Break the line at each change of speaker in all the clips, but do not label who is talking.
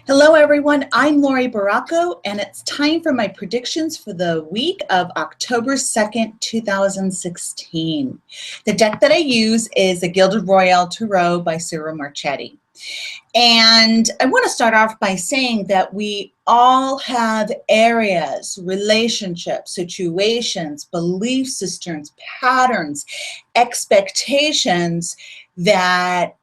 Hello everyone, I'm Lori Baracco and it's time for my predictions for the week of October 2nd, 2016. The deck that I use is the Gilded Royale Tarot by Cyril Marchetti. And I want to start off by saying that we all have areas, relationships, situations, belief systems, patterns, expectations that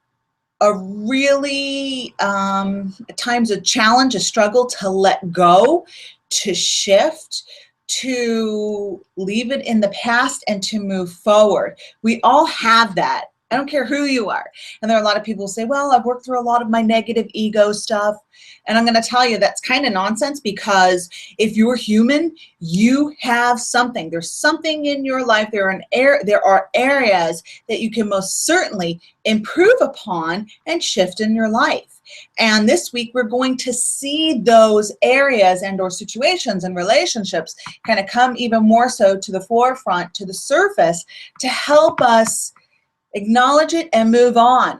are really at times a challenge, a struggle to let go, to shift, to leave it in the past and to move forward. We all have that. I don't care who you are. And there are a lot of people who say, well, I've worked through a lot of my negative ego stuff. And I'm going to tell you that's kind of nonsense, because if you're human, you have something. There's something in your life. There are areas that you can most certainly improve upon and shift in your life. And this week we're going to see those areas and or situations and relationships kind of come even more so to the forefront, to the surface, to help us acknowledge it and move on.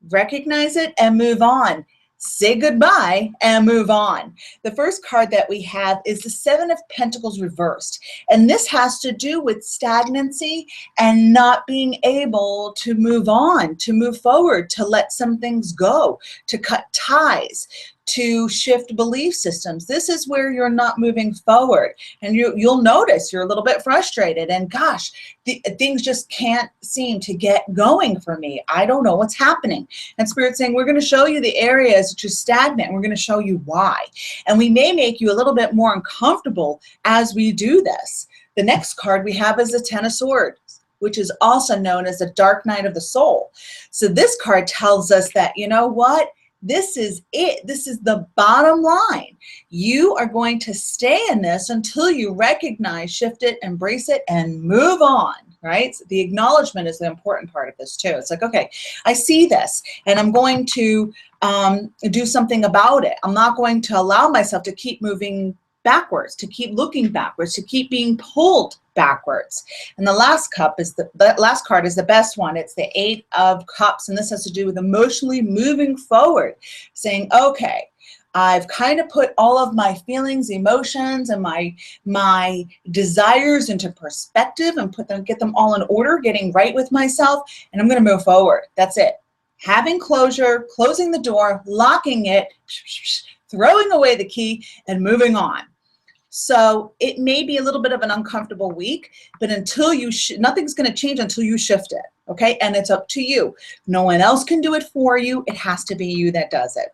Recognize it and move on. Say goodbye and move on. The first card that we have is the Seven of Pentacles reversed. And this has to do with stagnancy and not being able to move on, to move forward, to let some things go, to cut ties, to shift belief systems. This is where you're not moving forward, and you'll notice you're a little bit frustrated and gosh, things just can't seem to get going for me. I don't know what's happening. And Spirit's saying, we're going to show you the areas that you're stagnant, and we're going to show you why. And we may make you a little bit more uncomfortable as we do this. The next card we have is the Ten of Swords, which is also known as the Dark Night of the Soul. So this card tells us that, you know what? This is it. This is the bottom line. You are going to stay in this until you recognize, shift it, embrace it, and move on, right? So the acknowledgement is the important part of this too. It's like, okay, I see this and I'm going to do something about it. I'm not going to allow myself to keep moving backwards, to keep looking backwards, to keep being pulled backwards. And the last card is the best one. It's the Eight of Cups, and this has to do with emotionally moving forward, saying, okay, I've kind of put all of my feelings, emotions, and my desires into perspective and get them all in order, getting right with myself, and I'm going to move forward. That's it. Having closure, closing the door, locking it, throwing away the key, and moving on. So it may be a little bit of an uncomfortable week, but until nothing's going to change until you shift it, okay? And it's up to you. No one else can do it for you. It has to be you that does it.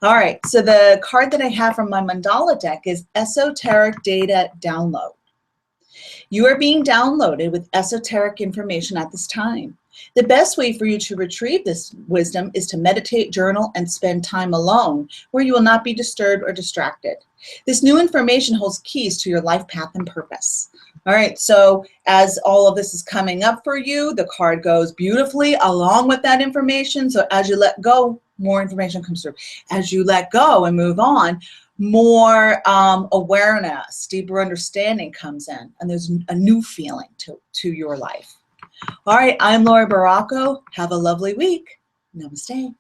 All right, so the card that I have from my mandala deck is Esoteric Data Download. You are being downloaded with esoteric information at this time. The best way for you to retrieve this wisdom is to meditate, journal, and spend time alone where you will not be disturbed or distracted. This new information holds keys to your life path and purpose. All right, so as all of this is coming up for you, the card goes beautifully along with that information. So as you let go, more information comes through. As you let go and move on, more awareness, deeper understanding comes in, and there's a new feeling to your life. All right, I'm Lori Baracco. Have a lovely week. Namaste.